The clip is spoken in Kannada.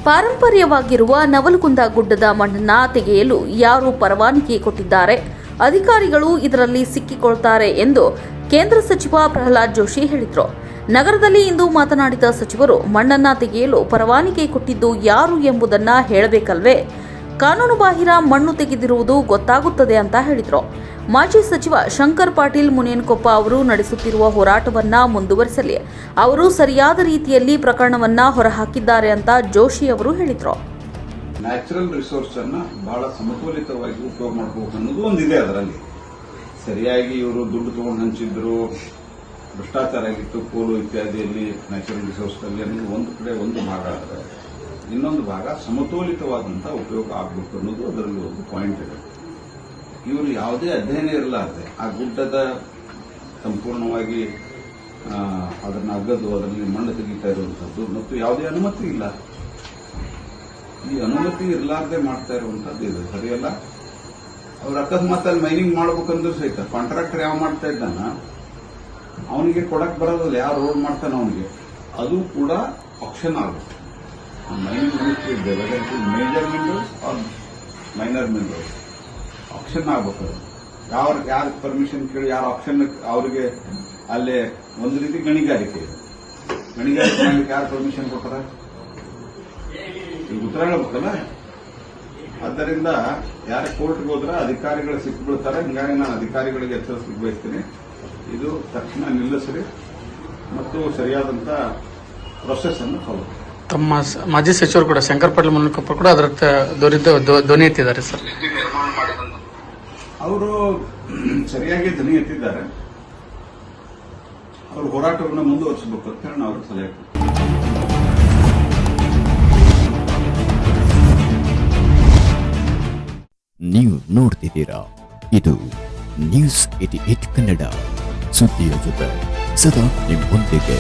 ಪಾರಂಪರ್ಯವಾಗಿರುವ ನವಲಗುಂದ ಗುಡ್ಡದ ಮಣ್ಣನ್ನ ತೆಗೆಯಲು ಯಾರು ಪರವಾನಗಿ ಕೊಟ್ಟಿದ್ದಾರೆ? ಅಧಿಕಾರಿಗಳು ಇದರಲ್ಲಿ ಸಿಕ್ಕಿಕೊಳ್ತಾರೆ ಎಂದು ಕೇಂದ್ರ ಸಚಿವ ಪ್ರಹ್ಲಾದ್ ಜೋಶಿ ಹೇಳಿದರು. ನಗರದಲ್ಲಿ ಇಂದು ಮಾತನಾಡಿದ ಸಚಿವರು, ಮಣ್ಣನ್ನ ತೆಗೆಯಲು ಪರವಾನಗಿ ಕೊಟ್ಟಿದ್ದು ಯಾರು ಎಂಬುದನ್ನ ಹೇಳಬೇಕಲ್ವೇ? ಕಾನೂನುಬಾಹಿರ ಮಣ್ಣು ತೆಗೆದಿರುವುದು ಗೊತ್ತಾಗುತ್ತದೆ ಅಂತ ಹೇಳಿದರು. ಮಾಜಿ ಸಚಿವ ಶಂಕರ್ ಪಾಟೀಲ್ ಮುನೇನಕೊಪ್ಪ ಅವರು ನಡೆಸುತ್ತಿರುವ ಹೋರಾಟವನ್ನ ಮುಂದುವರಿಸಲಿ, ಅವರು ಸರಿಯಾದ ರೀತಿಯಲ್ಲಿ ಪ್ರಕರಣವನ್ನ ಹೊರಹಾಕಿದ್ದಾರೆ ಅಂತ ಜೋಶಿ ಅವರು ಹೇಳಿದರು. ನ್ಯಾಚುರಲ್ ರಿಸೋರ್ಸ್ ಅನ್ನ ಬಹಳ ಸಮತೋಲಿತವಾಗಿ ಉಪಯೋಗ ಮಾಡಬೇಕು ಅನ್ನೋದು ಒಂದಿದೆ. ಅದರಲ್ಲಿ ಸರಿಯಾಗಿ ಇವರು ದುಡ್ಡು ತಗೊಂಡು ಹಂಚಿದ್ರು, ಭ್ರಷ್ಟಾಚಾರ ಆಗಿತ್ತು, ಕೋಲು ಇತ್ಯಾದಿಯಲ್ಲಿ ನ್ಯಾಚುರಲ್ ರಿಸೋರ್ಸ್ ಅಲ್ಲಿ ಅನ್ನೋದು ಒಂದು ಕಡೆ ಒಂದು ಭಾಗ ಆದರೆ, ಇನ್ನೊಂದು ಭಾಗ ಸಮತೋಲಿತವಾದಂತಹ ಉಪಯೋಗ ಆಗಬೇಕು ಅನ್ನೋದು ಅದರಲ್ಲಿ ಒಂದು ಪಾಯಿಂಟ್ ಇದೆ. ಇವರು ಯಾವುದೇ ಅಧ್ಯಯನ ಇರಲಾರದೆ ಆ ಗುಡ್ಡದ ಸಂಪೂರ್ಣವಾಗಿ ಅದನ್ನು ಅಗದು ಅದರಲ್ಲಿ ಮಣ್ಣು ತೆಗಿತಾ ಇರುವಂತದ್ದು ಮತ್ತು ಯಾವುದೇ ಅನುಮತಿ ಇಲ್ಲ. ಈ ಅನುಮತಿ ಇರಲಾರದೆ ಮಾಡ್ತಾ ಇರುವಂತದ್ದು ಇದು ಸರಿಯಲ್ಲ. ಅವ್ರು ಅಕಸ್ಮಾತ್ ಅಲ್ಲಿ ಮೈನಿಂಗ್ ಮಾಡ್ಬೇಕಂದ್ರೂ ಸಹಿತ ಕಾಂಟ್ರಾಕ್ಟರ್ ಯಾವ ಮಾಡ್ತಾ ಇದ್ದಾನ ಅವನಿಗೆ ಕೊಡಕ್ ಬರೋದಿಲ್ಲ, ಯಾವ ರೋಡ್ ಮಾಡ್ತಾನ ಅವನಿಗೆ, ಅದು ಕೂಡ ಆಪ್ಷನ್ ಆಗುತ್ತೆ. ಮೈನಿಂಗ್ ಮಿನಿಸ್ಟ್ರಿ ಇದೆ, major minerals R minor minerals option ಆಗ್ಬೇಕು. ಯಾರ ಪರ್ಮಿಷನ್ ಕೇಳಿ ಯಾರ ಆಪ್ಷನ್ ಅವರಿಗೆ ಅಲ್ಲೇ ಒಂದು ರೀತಿ ಗಣಿಗಾರಿಕೆ ಇದೆ. ಗಣಿಗಾರಿಕೆ ಮಾಡಲಿಕ್ಕೆ ಯಾರು ಪರ್ಮಿಷನ್ ಕೊಟ್ಟಾರ? ಈಗ ಉತ್ತರ ಹೇಳ್ಬೇಕಲ್ಲ. ಆದ್ದರಿಂದ ಯಾರ ಕೋರ್ಟ್ಗೆ ಹೋದ್ರೆ ಅಧಿಕಾರಿಗಳು ಸಿಕ್ಬಿಡ್ತಾರೆ. ಹೀಗಾಗಿ ನಾನು ಅಧಿಕಾರಿಗಳಿಗೆ ಎಚ್ಚರಿಸಲಿಕ್ಕೆ ಬಯಸ್ತೀನಿ, ಇದು ತಕ್ಷಣ ನಿಲ್ಲಿಸ್ರಿ ಮತ್ತು ಸರಿಯಾದಂತ ಪ್ರೊಸೆಸ್ ಅನ್ನು ಫಾಲೋ. ತಮ್ಮ ಮಾಜಿ ಸಚಿವರು ಕೂಡ ಶಂಕರ್ ಪಾಟೀಲ್ ಮುನೇನಕೊಪ್ಪ ಕೂಡ ಅದರ ಧ್ವನಿ ಎತ್ತಿದ್ದಾರೆ ಸರ್. ಅವರು ಸರಿಯಾಗಿ ಧ್ವನಿ ಎತ್ತಿದ್ದಾರೆ. ಅವರು ಹೋರಾಟವನ್ನು ಮುಂದುವರಿಸಬೇಕು ಅಂತ ಹೇಳಿ ನಾವು ಸಲಹೆ. ನೀವು ನೋಡ್ತಿದ್ದೀರಾ, ಇದು ನ್ಯೂಸ್ 88 ಕನ್ನಡ, ಸುದ್ದಿಯ ಜೊತೆ ಸದಾ ನಿಮ್ಮೊಂದಿಗೆ.